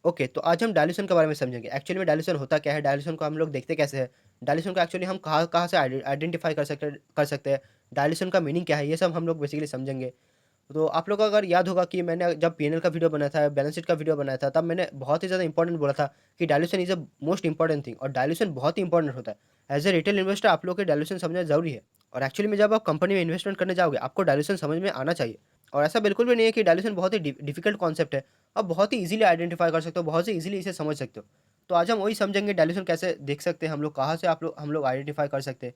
Okay, तो आज हम डायल्यूशन के बारे में समझेंगे। एक्चुअली में डायल्यूशन होता क्या है? डायल्यूशन को हम लोग देखते कैसे हैं? डायल्यूशन को एक्चुअली हम कहाँ-कहाँ से आइडेंटिफ़ाई कर सकते हैं? डायल्यूशन का मीनिंग क्या है? ये सब हम लोग बेसिकली समझेंगे। तो आप लोगों को अगर याद होगा कि मैंने जब पीएनएल का वीडियो बनाया था, बैलेंस शीट का वीडियो बनाया था, तब मैंने बहुत ही ज़्यादा इंपॉर्टेंट बोला था कि dilution is a most important thing, और डायल्यूशन बहुत ही इंपॉर्टेंट होता है। एज़ अ रिटेल इन्वेस्टर आप लोगों को डायल्यूशन समझना ज़रूरी है, और एक्चुअली में जब आप कंपनी में इन्वेस्टमेंट करने जाओगे, आपको डायल्यूशन समझ में आना चाहिए। और ऐसा बिल्कुल भी नहीं है कि डायल्यूशन बहुत ही डिफ़िकल्ट कॉन्सेप्ट है। आप बहुत ही ईज़िली आइडेंटिफ़ाई कर सकते हो, बहुत ही ईज़िली इसे समझ सकते हो। तो आज हम वही समझेंगे डायल्यूशन कैसे देख सकते हैं हम लोग, कहाँ से हम लोग आइडेंटिफ़ाई कर सकते हैं।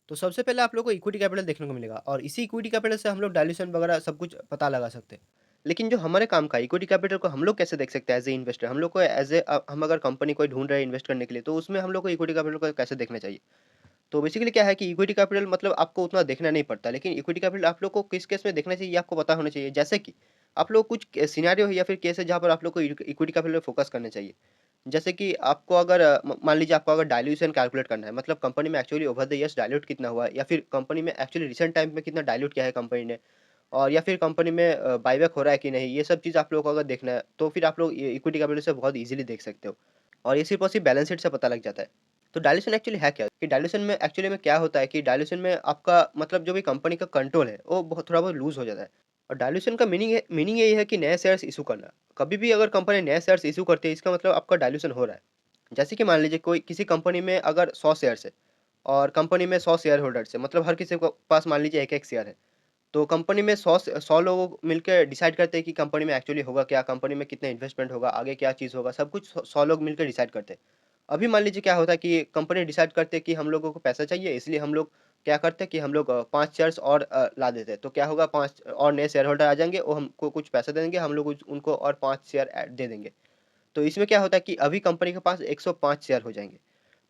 तो सबसे पहले आप लोग को इक्विटी कैपिटल देखने को मिलेगा, और इसी इक्विटी कैपिटल से हम लोग डायल्यूशन वगैरह सब कुछ पता लगा सकते हैं। लेकिन जो हमारे काम का इक्विटी कैपिटल को हम लोग कैसे देख सकते हैं एज़ ए इन्वेस्टर? हम लोग को हम अगर कंपनी कोई ढूँढ रहे हैं इन्वेस्ट करने के लिए, तो उसमें हम लोग को इक्विटी कैपिटल को कैसे देखना चाहिए? तो बेसिकली क्या है कि इक्विटी कैपिटल मतलब आपको उतना देखना नहीं पड़ता, लेकिन इक्विटी कैपिटल आप लोग को किस केस में देखना चाहिए ये आपको पता होना चाहिए। जैसे कि आप लोग कुछ सिनेरियो है या फिर केस है जहाँ पर आप लोग को इक्विटी कैपिटल पे फोकस करना चाहिए। जैसे कि आपको अगर मान लीजिए आपको अगर डाइल्यूशन कैलकुलेट करना है, मतलब कंपनी में actually over the years dilute कितना हुआ है, या फिर कंपनी में एक्चुअली रिसेंट टाइम में कितना डाइल्यूट किया है कंपनी ने, और या फिर कंपनी में बायबैक हो रहा है कि नहीं, ये सब चीज़ आप लोगों को अगर देखना है, तो फिर आप लोग इक्विटी कैपिटल से बहुत ईजिली देख सकते हो। और ये सिर्फ और सिर्फ बैलेंस शीट से पता लग जाता है। तो डाइल्यूशन एक्चुअली है क्या? कि डाइल्यूशन में एक्चुअली में क्या होता है कि डाइल्यूशन में आपका मतलब जो भी कंपनी का कंट्रोल है, वो बहुत थोड़ा बहुत लूज़ हो जाता है। और डाइल्यूशन का मीनिंग यही है कि नए शेयर्स इश्यू करना। कभी भी अगर कंपनी नए शेयर्स इश्यू करती है, इसका मतलब आपका डाइल्यूशन हो रहा है। जैसे कि मान लीजिए कोई किसी कंपनी में अगर 100 शेयर्स है, और कंपनी में 100 शेयर होल्डर्स है, मतलब हर किसी को पास मान लीजिए 1-1 शेयर है। तो कंपनी में 100 लोग मिलके डिसाइड करते हैं कि कंपनी में एक्चुअली होगा क्या, कंपनी में कितना इन्वेस्टमेंट होगा, आगे क्या चीज़ होगा, सब कुछ 100 लोग मिलकर डिसाइड करते हैं। अभी मान लीजिए क्या होता है कि कंपनी डिसाइड करते हैं कि हम लोगों को पैसा चाहिए, इसलिए हम लोग क्या करते हैं कि हम लोग 5 शेयर्स और ला देते हैं। तो क्या होगा, 5 और नए शेयर होल्डर आ जाएँगे, वो हमको कुछ पैसा दे देंगे, हम लोग उनको और 5 शेयर दे देंगे। तो इसमें क्या होता है कि अभी कंपनी के पास 105 शेयर हो जाएँगे।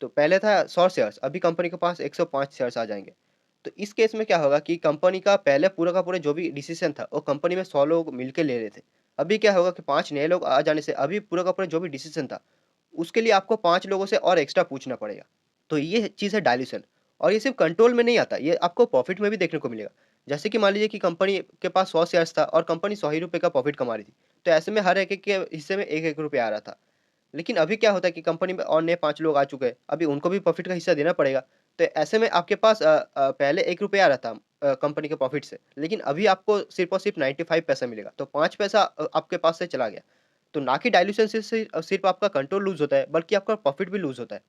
तो पहले था 100 शेयर्स, अभी कंपनी के पास 105 शेयर्स आ जाएँगे। तो इस केस में क्या होगा कि कंपनी का पहले पूरा का पूरा जो भी डिसीज़न था, वो कंपनी में 100 लोग मिलके ले रहे थे। अभी क्या होगा कि 5 नए लोग आ जाने से अभी पूरा का पूरा जो भी डिसीज़न था, उसके लिए आपको 5 लोगों से और एक्स्ट्रा पूछना पड़ेगा। तो ये चीज़ है डाइल्यूशन, और ये सिर्फ़ कंट्रोल में नहीं आता, ये आपको प्रॉफ़िट में भी देखने को मिलेगा। जैसे कि मान लीजिए कि कंपनी के पास 100 शेयर्स था और कंपनी ₹100 ही रुपए का प्रॉफ़िट कमा रही थी। तो ऐसे में हर एक-एक के हिस्से में ₹1-1 आ रहा था। लेकिन अभी क्या होता है कि कंपनी में और नए 5 लोग आ चुके हैं, अभी उनको भी प्रॉफ़िट का हिस्सा देना पड़ेगा। तो ऐसे में आपके पास पहले ₹1 आ रहा था कंपनी के प्रॉफ़िट से, लेकिन अभी आपको सिर्फ़ और सिर्फ़ 95 पैसा मिलेगा, तो 5 पैसा आपके पास से चला गया। तो ना कि डाइल्यूशन से सिर्फ़ आपका कंट्रोल लूज़ होता है, बल्कि आपका प्रॉफ़िट भी लूज़ होता है।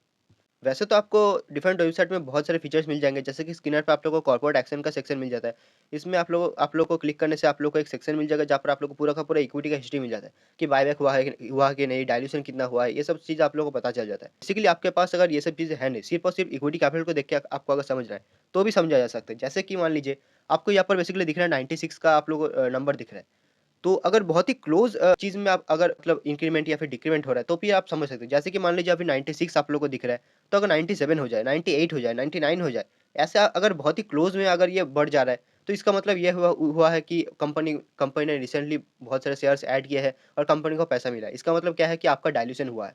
वैसे तो आपको डिफरेंट वेबसाइट में बहुत सारे फीचर्स मिल जाएँगे, जैसे कि स्किनर पे आप लोगों को कॉर्पोरेट एक्शन का सेक्शन मिल जाता है। इसमें आप लोग को क्लिक करने से आप लोग को एक सेक्शन मिल जाएगा, जहाँ पर आप लोग को पूरा का पूरा इक्विटी का हिस्ट्री मिल जाता है, कि बायबैक हुआ है कि नहीं, डाइल्यूशन कितना हुआ है, ये सब चीज़ आप लोगों को पता चल जाता है। बेसिकली आपके पास अगर ये सब चीज़ें है नहीं, सिर्फ़ और सिर्फ़ इक्विटी कैपिटल को देख के आपको अगर समझना है, तो भी समझा जा सकता है। जैसे कि मान लीजिए, आपको यहाँ पर बेसिकली दिख रहा है 96 का आप लोग नंबर दिख रहा है। तो अगर बहुत ही क्लोज़ चीज़ में आप अगर मतलब इंक्रीमेंट या फिर डिक्रीमेंट हो रहा है, तो फिर आप समझ सकते हो। जैसे कि मान लीजिए अभी 96 आप लोगों को दिख रहा है, तो अगर 97 हो जाए, 98 हो जाए, 99 हो जाए, ऐसा अगर बहुत ही क्लोज़ में अगर ये बढ़ जा रहा है, तो इसका मतलब ये हुआ हुआ है कि कंपनी कंपनी ने रिसेंटली बहुत सारे शेयर्स ऐड किए हैं और कंपनी को पैसा मिला है। इसका मतलब क्या है कि आपका डाइल्यूशन हुआ है।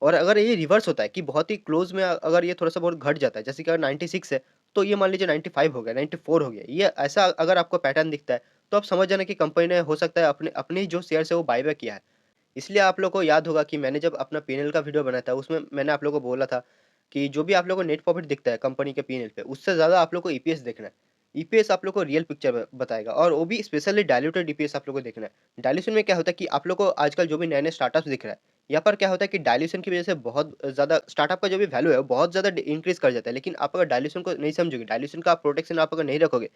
और अगर ये रिवर्स होता है कि बहुत ही क्लोज़ में अगर ये थोड़ा-सा बहुत घट जाता है, जैसे कि अगर 96 है, तो ये मान लीजिए 95 हो गया, 94 हो गया। ये ऐसा अगर आपको पैटर्न दिखता है, तो आप समझ जाना कि कंपनी ने हो सकता है अपने अपने जो शेयर्स है वो बायबैक किया है। इसलिए आप लोगों को याद होगा कि मैंने जब अपना पी&एल का वीडियो बनाया था, उसमें मैंने आप लोगों को बोला था कि जो भी आप लोगों को नेट प्रॉफिट दिखता है कंपनी के पी&एल पे, उससे ज़्यादा आप लोग को ईपीएस देखना है। ईपीएस आप लोग को रियल पिक्चर बताएगा, और वो भी स्पेशली डाइल्यूटेड ईपीएस आप लोग को देखना है। डाइल्यूशन में क्या होता है कि आप लोग को आजकल जो भी नए-नए स्टार्टअप्स दिख रहा है, यहाँ पर क्या होता है कि डाइल्यूशन की वजह से बहुत ज़्यादा स्टार्टअप का जो भी वैल्यू है, वो बहुत ज़्यादा इंक्रीज़ कर जाता है। लेकिन आप अगर डाइल्यूशन को नहीं समझोगे, डाइल्यूशन का प्रोटेक्शन आप अगर नहीं रखोगे,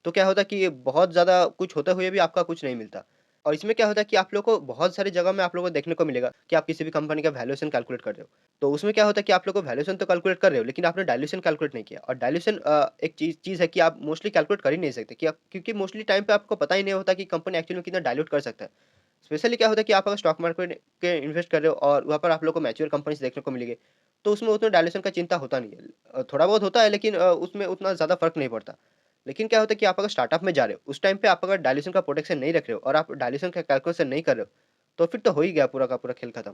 तो क्या होता है कि ये बहुत ज़्यादा कुछ होते हुए भी आपका कुछ नहीं मिलता। और इसमें क्या होता है कि आप लोग को बहुत सारी जगह में आप लोगों को देखने को मिलेगा कि आप किसी भी कंपनी का वैल्यूएशन कैलकुलेट कर रहे हो। तो उसमें क्या होता है कि आप लोग को वैल्यूएशन तो कैलकुलेट कर रहे हो, लेकिन आपने डाइल्यूशन कैलकुलेट नहीं किया। और डाइल्यूशन एक चीज़ चीज़ है कि आप मोस्टली कैलकुलेट कर ही नहीं सकते, कि आप क्योंकि मोस्टली टाइम पे आपको पता ही नहीं होता कि कंपनी एक्चुअली में कितना डाइल्यूट कर सकता है। स्पेशली क्या होता है कि आप अगर स्टॉक मार्केट के इन्वेस्ट कर रहे हो और वहाँ पर आप लोग को मैच्योर कंपनीज़ देखने को मिलेगी, तो उसमें उतना डाइल्यूशन का चिंता होता नहीं है। थोड़ा बहुत होता है, लेकिन उसमें उतना ज़्यादा फ़र्क नहीं पड़ता। लेकिन क्या होता है कि आप अगर स्टार्टअप में जा रहे हो, उस टाइम पे आप अगर डाइल्यूशन का प्रोटेक्शन नहीं रख रहे हो और आप डाइल्यूशन का कैलकुलेशन नहीं कर रहे हो, तो फिर तो हो ही गया पूरा का पूरा खेल खत्म।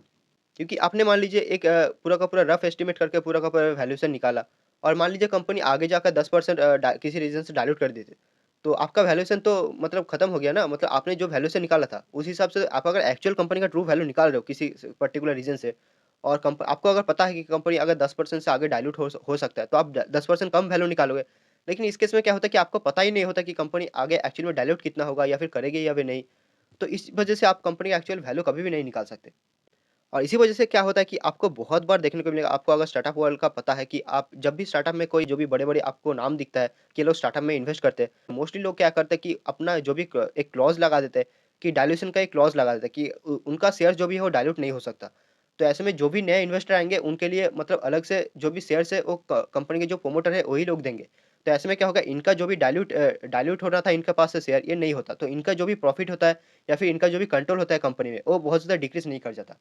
क्योंकि आपने मान लीजिए एक पूरा का पूरा रफ एस्टीमेट करके पूरा का पूरा वैल्यूएशन निकाला, और मान लीजिए कंपनी आगे जाकर 10% किसी रीज़न से डाइल्यूट कर देती है। तो आपका वैल्यूएशन तो मतलब खत्म हो गया ना, मतलब आपने जो वैल्यूएशन निकाला था, उस हिसाब से आप अगर एक्चुअल कंपनी का ट्रू वैल्यू निकाल रहे हो किसी स पर्टिकुलर रीज़न से और कंप आपको अगर पता है कि कंपनी अगर 10% से आगे डाइल्यूट हो सकता है, तो आप ड 10% कम वैल्यू निकालोगे। लेकिन इस केस में क्या होता है कि आपको पता ही नहीं होता कि कंपनी आगे एक्चुअल में डाइल्यूट कितना होगा या फिर करेगी या फिर नहीं। तो इस वजह से आप कंपनी का एक्चुअल वैल्यू कभी भी नहीं निकाल सकते। और इसी वजह से क्या होता है कि आपको बहुत बार देखने को मिलेगा, आपको अगर स्टार्टअप वर्ल्ड का पता है कि आप जब भी स्टार्टअप में कोई जो भी बड़े-बड़े आपको नाम दिखता है कि ये लोग स्टार्टअप में इन्वेस्ट करते हैं। मोस्टली लोग क्या करते हैं कि अपना जो भी क एक क्लॉज़ लगा देते हैं कि डाइल्यूशन का एक क्लॉज़ लगा देते हैं कि उनका शेयर जो भी है वो डाइल्यूट नहीं हो सकता। तो ऐसे में जो भी नए इन्वेस्टर आएँगे उनके लिए मतलब अलग से जो भी शेयर्स है वो क कंपनी के जो प्रमोटर है वही लोग देंगे। तो ऐसे में क्या होगा, इनका जो भी डाइल्यूट हो रहा था इनके पास से शेयर, ये नहीं होता। तो इनका जो भी प्रॉफ़िट होता है या फिर इनका जो भी कंट्रोल होता है कंपनी में, वो बहुत ज़्यादा डिक्रीज़ नहीं कर जाता।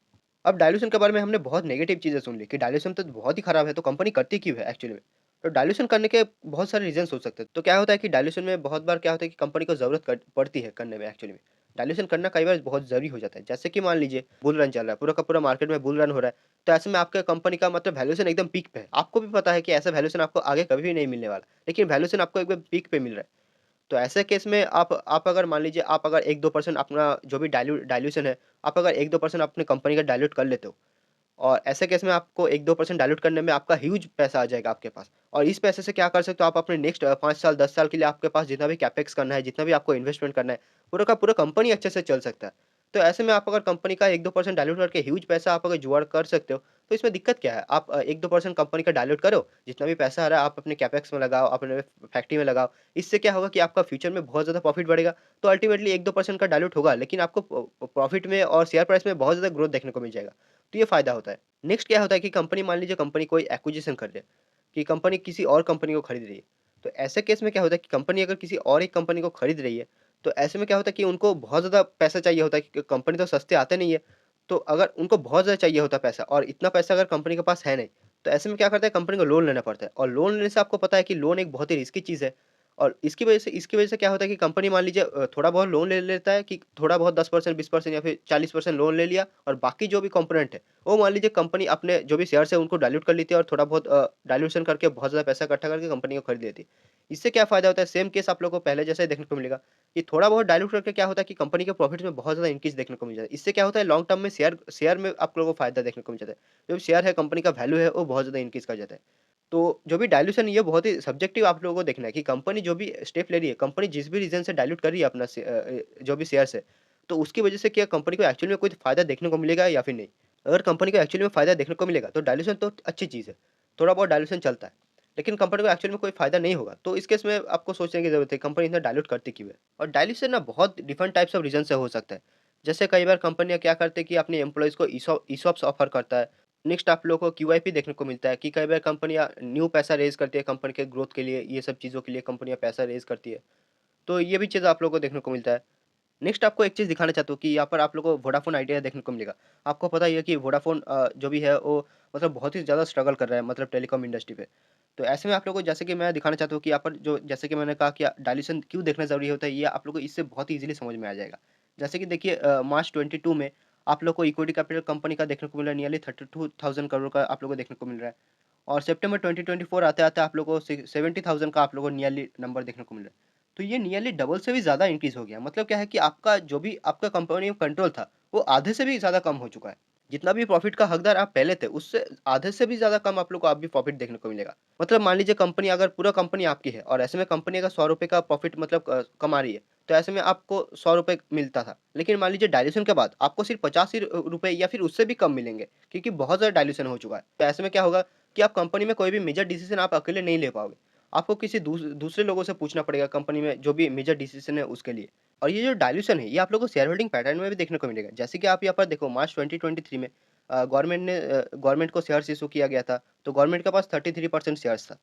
अब डाइल्यूशन के बारे में हमने बहुत नेगेटिव चीज़ें सुन ली कि डाइल्यूशन तो बहुत ही खराब है, तो कंपनी करती क्यों है एक्चुअली में? तो डाइल्यूशन करने के बहुत सारे रीज़न्स हो सकते हैं। तो क्या होता है कि डाइल्यूशन में बहुत बार क्या होता है कि कंपनी को ज़रूरत पड़ती है करने में एक्चुअली में। डाइल्यूशन करना कई बार बहुत ज़रूरी हो जाता है। जैसे कि मान लीजिए बुल रन चल रहा है, पूरा का पूरा मार्केट में बुल रन हो रहा है, तो ऐसे में आपका कंपनी का मतलब वैल्यूएशन एकदम पीक पे है। आपको भी पता है कि ऐसा वैल्यूएशन आपको आगे कभी भी नहीं मिलने वाला, लेकिन वैल्यूएशन आपको एकदम पीक पे मिल रहा है। तो ऐसे केस में आप अगर मान लीजिए आप अगर 1-2% अपना जो भी डाइल्यूशन है, आप अगर 1-2% अपनी कंपनी का डाइल्यूट कर लेते हो और ऐसे केस में आपको 1-2% डाइल्यूट करने में आपका ह्यूज पैसा आ जाएगा आपके पास। और इस पैसे से क्या कर सकते हो, आप अपने नेक्स्ट 5 साल, 10 साल के लिए आपके पास जितना भी कैपेक्स करना है, जितना भी आपको इन्वेस्टमेंट करना है, पूरा का पूरा कंपनी अच्छे से चल सकता है। तो ऐसे में आप अगर कंपनी का 1-2% डाइल्यूट करके ह्यूज पैसा आप अगर जुगाड़ कर सकते हो, तो इसमें दिक्कत क्या है? आप 1-2% कंपनी का डाइल्यूट करो, जितना भी पैसा आ रहा है आप अपने कैपेक्स में लगाओ, अपने फैक्ट्री में लगाओ। इससे क्या होगा कि आपका फ्यूचर में बहुत ज़्यादा प्रॉफिट बढ़ेगा। तो अल्टीमेटली 1-2% का डाइल्यूट होगा, लेकिन आपको प्रॉफिट में और शेयर प्राइस में बहुत ज़्यादा ग्रोथ देखने को मिल जाएगा। तो ये फ़ायदा होता है। नेक्स्ट क्या होता है कि कंपनी मान लीजिए कंपनी कोई एक्विजिशन कर रही है, कि कंपनी किसी और कंपनी को खरीद रही है। तो ऐसे केस में क्या होता है कि कंपनी अगर किसी और एक कंपनी को खरीद रही है, तो ऐसे में क्या होता है कि उनको बहुत ज़्यादा पैसा चाहिए होता है क्योंकि कंपनी तो सस्ते आते नहीं है। तो अगर उनको बहुत ज़्यादा चाहिए होता है पैसा और इतना पैसा अगर कंपनी के पास है नहीं, तो ऐसे में क्या करता है कंपनी को लोन लेना पड़ता है और लोन लेने से आपको पता है कि लोन एक बहुत ही रिस्की चीज़ है। और इसकी वजह से क्या होता है कि कंपनी मान लीजिए थोड़ा बहुत लोन ले लेता है कि थोड़ा बहुत 10% 20% या फिर 40% लोन ले लिया और बाकी जो भी कंपोनेंट है वो मान लीजिए कंपनी अपने जो भी शेयर्स है उनको डाइल्यूट कर लेती है और थोड़ा बहुत डाइल्यूशन करके बहुत ज़्यादा पैसा इकट्ठा करके कंपनी को खरीद लेती है। इससे क्या फ़ायदा होता है, सेम केस आप लोगों को पहले जैसा ही देखने को मिलेगा कि थोड़ा बहुत डाइल्यूट करके क्या होता है कि कंपनी के प्रॉफिट में बहुत ज़्यादा इंक्रीज़ देखने को मिल जाता है। इससे क्या होता है लॉन्ग टर्म में शेयर में आप लोगों को फ़ायदा देखने को मिल जाता है। जो शेयर है कंपनी का वैल्यू है वो बहुत ज़्यादा इंक्रीज़ कर जाता है। तो जो भी डाइल्यूशन ये बहुत ही सब्जेक्टिव आप लोगों को देखना है कि कंपनी जो भी स्टेप ले रही है, कंपनी जिस भी रीज़न से डाइल्यूट कर रही है अपना जो भी शेयर्स है, तो उसकी वजह से क्या कंपनी को एक्चुअली में कुछ फ़ायदा देखने को मिलेगा या फिर नहीं? अगर कंपनी को एक्चुअली में फ़ायदा देखने को मिलेगा, तो डाइल्यूशन तो अच्छी चीज़ है, थोड़ा बहुत डाइल्यूशन चलता है। लेकिन कंपनी को एक्चुअली में कोई फ़ायदा नहीं होगा, तो इस केस में आपको सोचने की ज़रूरत है, कंपनी इतना डाइल्यूट करती क्यों है? और डाइल्यूशन ना बहुत डिफरेंट टाइप्स ऑफ रीज़न से हो सकता है। जैसे कई बार कंपनियाँ क्या करती है कि अपने एम्प्लॉइज़ को ईसॉप्स ऑफ़र करता है। नेक्स्ट आप लोगों को क्यूआईपी देखने को मिलता है कि कई बार कंपनियाँ न्यू पैसा रेज़ करती है कंपनी के ग्रोथ के लिए, ये सब चीज़ों के लिए कंपनियाँ पैसा रेज़ करती है। तो ये भी चीज़ आप लोगों को देखने को मिलता है। नेक्स्ट आपको एक चीज़ दिखाना चाहता हूँ कि यहाँ पर आप लोगों को वोडाफ़ोन आइडिया देखने को मिलेगा। आपको पता ही है कि वोडाफ़ोन जो भी है वो मतलब बहुत ही ज़्यादा स्ट्रगल कर रहा है मतलब टेलीकॉम इंडस्ट्री पे। तो ऐसे में आप लोगों को जैसे कि मैं दिखाना चाहता हूँ कि यहाँ पर जो जैसे कि मैंने कहा कि डायल्यूशन क्यों देखना ज़रूरी होता है, ये आप लोगों को इससे बहुत ही ईज़िली समझ में आ जाएगा। जैसे कि देखिए मार्च 22 में आप लोग को इक्विटी कैपिटल कंपनी का देखने को मिल रहा है नियरली 32,000 करोड़ का आप लोगों को देखने को मिल रहा है। और सितंबर 2024 आते-आते आप लोगों को 70,000 का आप लोगों को नियरली नंबर देखने को मिल रहा है। तो ये नियरली डबल से भी ज़्यादा इंक्रीज़ हो गया। मतलब क्या है कि आपका जो भी आपका कंपनी में कंट्रोल था, वो आधे से भी ज़्यादा कम हो चुका है। जितना भी प्रॉफ़िट का हकदार आप पहले थे, उससे आधे से भी ज़्यादा कम आप लोग को अब भी प्रॉफ़िट देखने को मिलेगा। मतलब मान लीजिए कंपनी अगर पूरा कंपनी आपकी है और ऐसे में कंपनी अगर ₹100 का प्रॉफ़िट मतलब कमा रही है, तो ऐसे में आपको ₹100 मिलता था। लेकिन मान लीजिए डायल्यूशन के बाद आपको सिर्फ़ 85 रुपए या फिर उससे भी कम मिलेंगे, क्योंकि बहुत ज़्यादा डायल्यूशन हो चुका है। तो ऐसे में क्या होगा कि आप कंपनी में कोई भी मेजर डिसीज़न आप अकेले नहीं ले पाओगे। आपको किसी दूसरे लोगों से पूछना पड़ेगा कंपनी में जो भी मेजर डिसीज़न है उसके लिए। और ये जो डाइल्यूशन है, ये आप लोगों को शेयर होल्डिंग पैटर्न में भी देखने को मिलेगा। जैसे कि आप यहाँ पर देखो मार्च 2023 में गवर्नमेंट को शेयर्स इश्यू किया गया था, तो गवर्नमेंट के पास 33% शेयर्स था।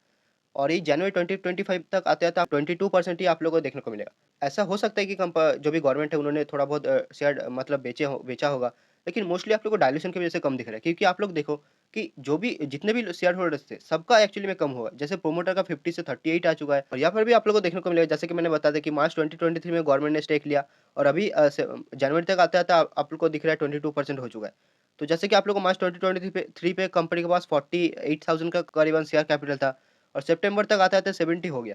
और ये जनवरी 2025 तक आते-आते आप 22% ही आप लोगों को देखने को मिलेगा। ऐसा हो सकता है कि जो भी गवर्नमेंट है उन्होंने थोड़ा बहुत शेयर मतलब बेचा होगा, लेकिन मोस्टली आप लोग को डायल्यूशन की वजह से कम दिख रहा है। क्योंकि आप लोग देखो कि जो भी जितने भी शेयर होल्डर्स थे, सबका एक्चुअली में कम हुआ। जैसे प्रोमोटर का 50 से 38 आ चुका है और यहाँ पर भी आप लोगों को देखने को मिलेगा जैसे कि मैंने बता दिया कि मार्च 2023 में गवर्नमेंट ने स्टेक लिया और अभी जनवरी तक आते-आते आप लोग को दिख रहा है 22% हो चुका है। तो जैसे कि आप लोग को मार्च 2023 पे कंपनी के पास 48,000 का करीबन शेयर कैपिटल था और सितंबर तक आते-आते 70 हो गया।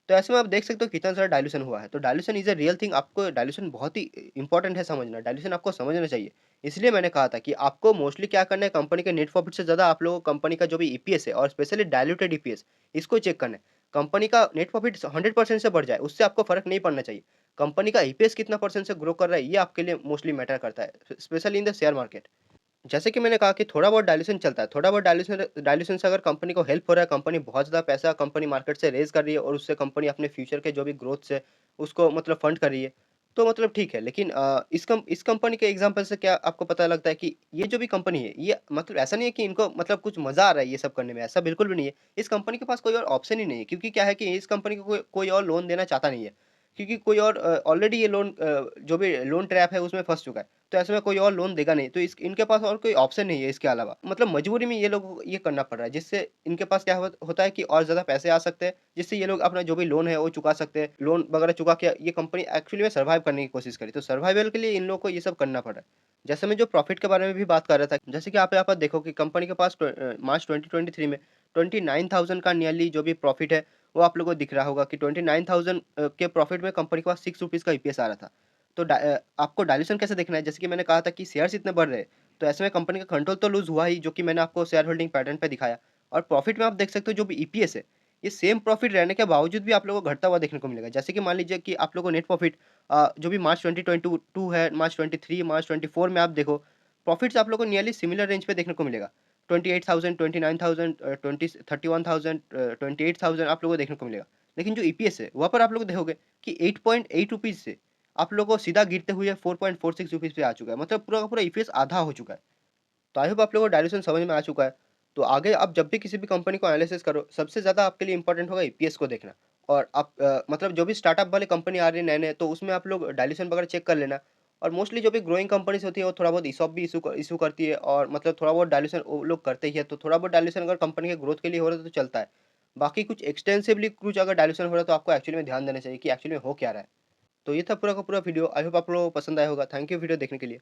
तो ऐसे में आप देख सकते हो कितना सारा डाइल्यूशन हुआ है। तो dilution is a real thing, आपको डाइल्यूशन बहुत ही इम्पोर्टेंट है समझना, डाइल्यूशन आपको समझना चाहिए। इसलिए मैंने कहा था कि आपको मोस्टली क्या करना है, कंपनी के नेट प्रॉफिट से ज़्यादा आप लोगों को कंपनी का जो भी ईपीएस है और स्पेशली डाइल्यूटेड ईपीएस, इसको चेक करना है। कंपनी का नेट प्रॉफिट 100% से बढ़ जाए, उससे आपको फ़र्क नहीं पड़ना चाहिए। कंपनी का ईपीएस कितना परसेंट से ग्रो कर रहा है, ये आपके लिए मोस्टली मैटर करता है, specially in the share market. जैसे कि मैंने कहा कि थोड़ा बहुत डाइल्यूशन चलता है, थोड़ा बहुत डाइल्यूशन डाइल्यूशन से अगर कंपनी को हेल्प हो रहा है, कंपनी बहुत ज़्यादा पैसा कंपनी मार्केट से रेज़ कर रही है और उससे कंपनी अपने फ्यूचर के जो भी ग्रोथ्स है, उसको मतलब फंड कर रही है, तो मतलब ठीक है। लेकिन इस कंपनी के एग्ज़ाम्पल से क्या आपको पता लगता है कि ये जो भी कंपनी है, ये मतलब ऐसा नहीं है कि इनको मतलब कुछ मज़ा आ रहा है ये सब करने में, ऐसा बिल्कुल भी नहीं है। इस कंपनी के पास कोई और ऑप्शन ही नहीं है, क्योंकि क्या है कि इस कंपनी को कोई कोई और लोन देना चाहता नहीं है। क्योंकि कोई और ऑलरेडी ये लोन जो भी लोन ट्रैप है उसमें फँस चुका है। तो ऐसे में कोई और लोन देगा नहीं, तो इस इनके पास और कोई ऑप्शन नहीं है इसके अलावा। मतलब मजबूरी में ये लोगों को ये करना पड़ रहा है, जिससे इनके पास क्या होता है कि और ज़्यादा पैसे आ सकते हैं, जिससे ये लोग अपना जो भी लोन है वो चुका सकते हैं। लोन वगैरह चुका के ये कंपनी एक्चुअली में सर्वाइव करने की कोशिश करी, तो सर्वाइवल के लिए इन लोगों को ये सब करना पड़ रहा है। जैसे मैं जो प्रॉफिट के बारे में भी बात कर रहा था, जैसे कि आप यहाँ पर देखो कि कंपनी के पास मार्च 2023 में 29,000 का नियरली जो भी प्रॉफिट है, वो आप लोगों को दिख रहा होगा कि 29,000 के प्रॉफिट में कंपनी के पास ₹6 का ईपीएस आ रहा था। तो आपको डायल्यूशन कैसे देखना है? जैसे कि मैंने कहा था कि शेयर्स इतने बढ़ रहे हैं, तो ऐसे में कंपनी का कंट्रोल तो लूज़ हुआ ही, जो कि मैंने आपको शेयर होल्डिंग पैटर्न पे दिखाया। और प्रॉफिट में आप देख सकते हो जो भी ईपीएस है, ये सेम प्रॉफिट रहने के बावजूद भी आप लोगों को घटता हुआ देखने को मिलेगा। जैसे कि मान लीजिए कि आप लोगों को नेट प्रॉफिट जो भी मार्च 2022 है, मार्च 23, मार्च 24 में आप देखो, प्रॉफिट्स आप लोगों को नियरली सिमिलर रेंज पे देखने को मिलेगा। 28,000, 29,000 31,000 28,000 आप लोगों को देखने को मिलेगा। लेकिन जो ईपीएस है, वहाँ पर आप लोग देखोगे कि ₹8.8 से आप लोगों को सीधा गिरते हुए ₹4.46 पे आ चुका है। मतलब पूरा का पूरा ईपीएस आधा हो चुका है। तो आई होप आप लोगों को डायल्यूशन समझ में आ चुका है। तो आगे आप जब भी किसी भी कंपनी को एनालिसिस करो, सबसे ज़्यादा आपके लिए इंपॉर्टेंट होगा ईपीएस को देखना। और आप मतलब जो भी स्टार्टअप वाले कंपनी आ रही है नए-नए, तो उसमें आप लोग डायल्यूशन वगैरह चेक कर लेना। और मोस्टली जो भी ग्रोइंग कंपनीज़ होती है, वो थोड़ा बहुत ईसॉप भी इश्यू करती है, और मतलब थोड़ा बहुत डायल्यूशन वो लोग करते ही है। तो थोड़ा बहुत डायल्यूशन अगर कंपनी के ग्रोथ के लिए हो रहा है तो चलता है। बाकी कुछ एक्सटेंसिवली कुछ अगर डायल्यूशन हो रहा है, तो आपको एक्चुअली में ध्यान देना चाहिए कि एक्चुअली में हो क्या रहा है। तो ये था पूरा का पूरा वीडियो। आई होप आप लोगों को पसंद आया होगा। थैंक यू वीडियो देखने के लिए।